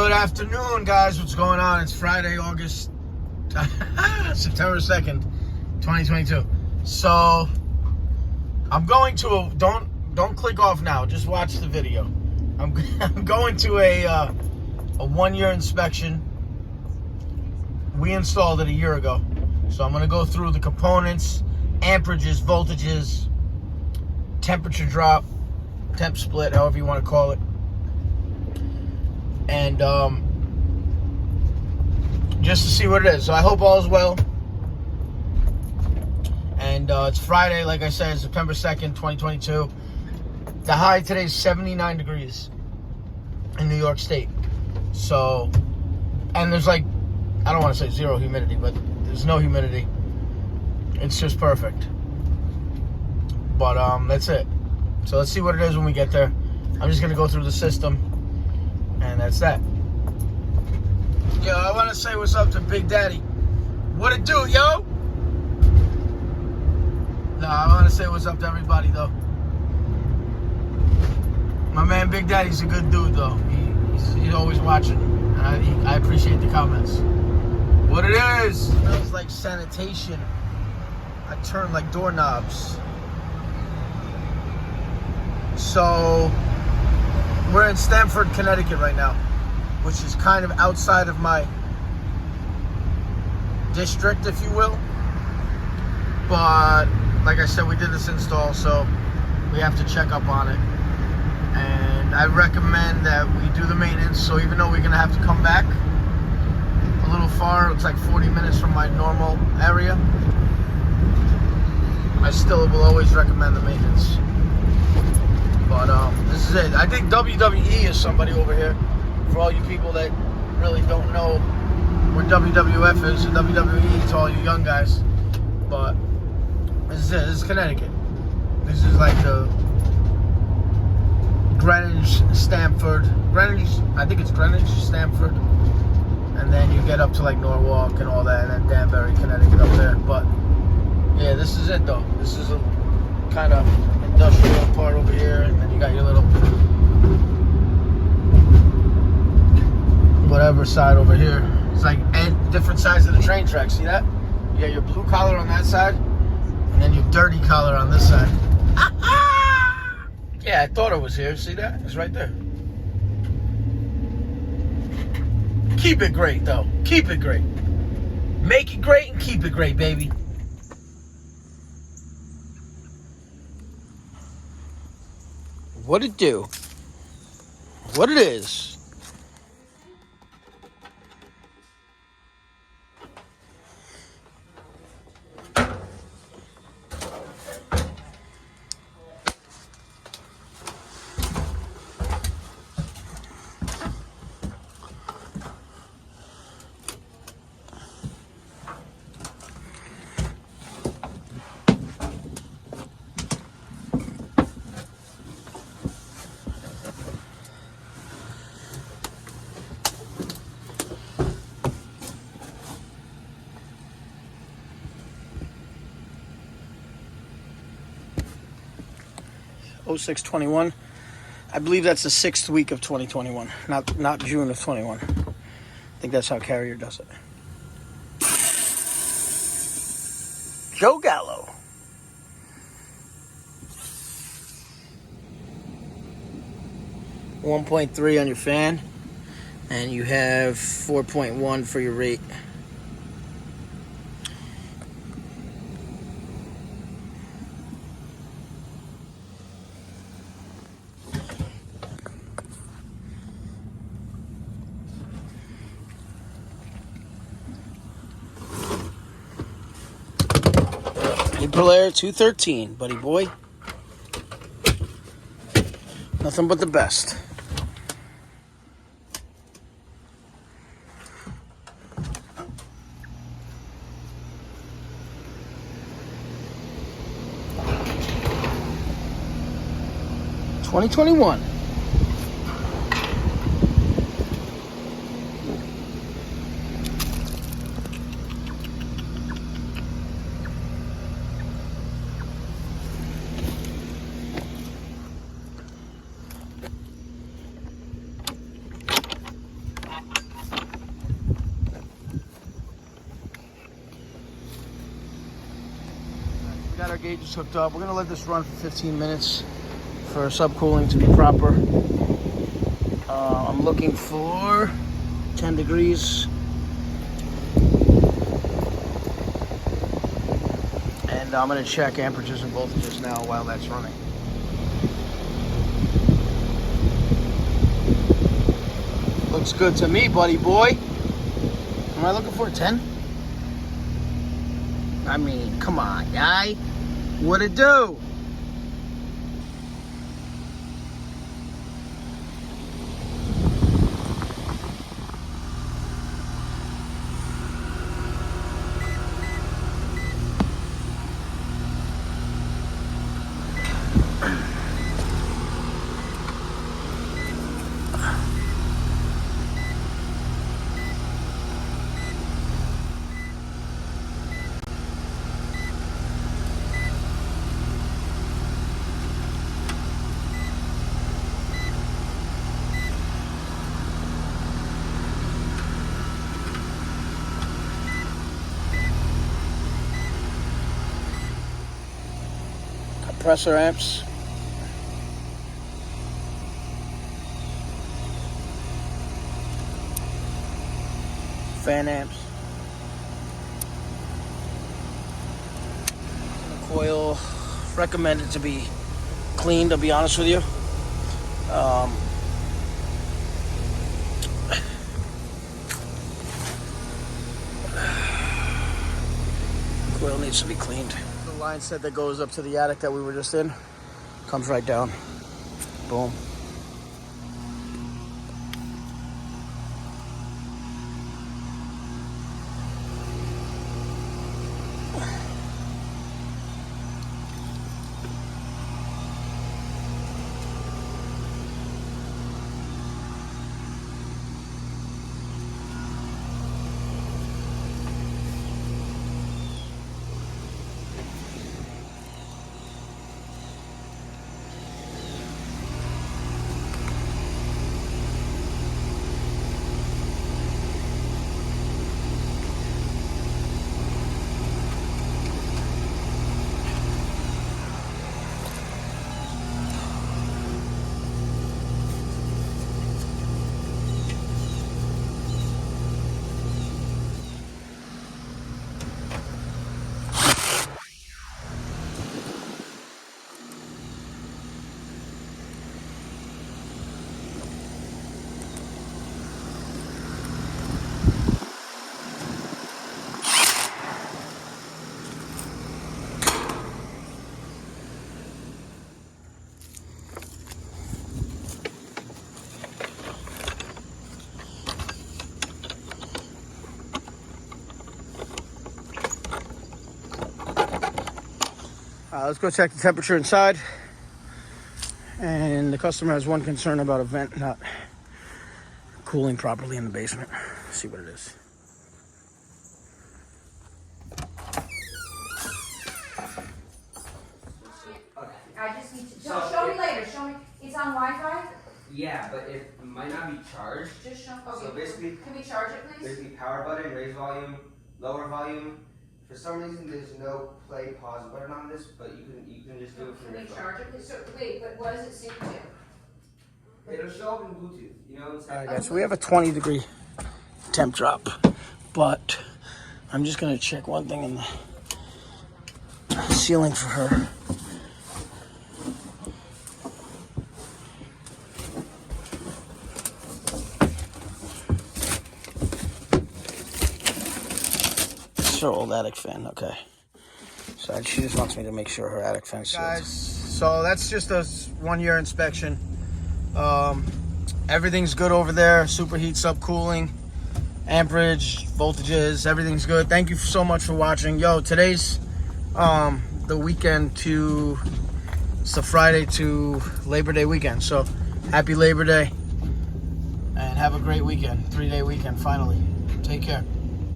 Good afternoon, guys. What's going on? It's Friday, September 2nd, 2022. So, I'm going to don't click off now. Just watch the video. I'm going to a 1-year inspection. We installed it a year ago. So I'm going to go through the components, amperages, voltages, temperature drop, temp split, however you want to call it. And just to see what it is. So I hope all is well. And it's Friday, like I said, September 2nd, 2022. The high today is 79 degrees in New York State. So, and there's like, I don't want to say zero humidity, but there's no humidity. It's just perfect. But that's it. So let's see what it is when we get there. I'm just going to go through the system. And that's that. Yo, I want to say what's up to Big Daddy. What it do, yo? No, I want to say what's up to everybody, though. My man Big Daddy's a good dude, though. He's always watching. And I appreciate the comments. What it is, it smells like sanitation. I turn like doorknobs. So, we're in Stamford, Connecticut right now, which is kind of outside of my district, if you will. But, like I said, we did this install, so we have to check up on it. And I recommend that we do the maintenance, so even though we're going to have to come back a little far, it's like 40 minutes from my normal area, I still will always recommend the maintenance. But this is it. I think WWE is somebody over here. For all you people that really don't know what WWF is, or WWE to all you young guys. But this is it. This is Connecticut. This is like the Greenwich, Stamford. Greenwich, I think it's Greenwich, Stamford. And then you get up to like Norwalk and all that, and then Danbury, Connecticut up there. But yeah, this is it though. This is a kind of industrial part over here, and then you got your little whatever side over here. It's like different sides of the train track. See that? You got your blue collar on that side, and then your dirty collar on this side. Yeah, I thought it was here. See that? It's right there. Keep it great, though. Keep it great. Make it great and keep it great, baby. What it do? What it is? '06-21. I believe that's the 6th week of 2021, not June of 21. I think that's how Carrier does it. Joe Gallo. .3 on your fan, and you have 4.1 for your rate. April Air 213, buddy boy. Nothing but the best. (2021). gauge is hooked up. We're gonna let this run for 15 minutes for subcooling to be proper. I'm looking for 10 degrees. And I'm gonna check amperages and voltages now while that's running. Looks good to me, buddy boy. Am I looking for a 10? I mean, come on, guy. What'd it do? Compressor amps. Fan amps. The coil recommended to be cleaned, to be honest with you. Coil needs to be cleaned. The line set that goes up to the attic that we were just in comes right down. Boom. Let's go check the temperature inside. And the customer has one concern about a vent not cooling properly in the basement. Let's see what it is. I just need to show me later. Show me. It's on Wi-Fi. Yeah, but it might not be charged. Just show. Okay. So basically, can we charge it, please? there's the power button, raise volume, lower volume. For some reason, there's no play pause button on this, but you can just do it from your phone. Can we charge it, please? So, wait, but what does it sync to? It'll show up in Bluetooth. You know. All right, guys. So we have a 20-degree temp drop, but I'm just gonna check one thing in the ceiling for her. Her old attic fan, okay. So she just wants me to make sure her attic fan is sealed. Guys, so that's just a 1-year inspection. Everything's good over there. Superheat, subcooling, amperage, voltages, everything's good. Thank you so much for watching. Yo, today's the weekend to, it's the Friday to Labor Day weekend. So happy Labor Day and have a great weekend. 3-day weekend finally. Take care.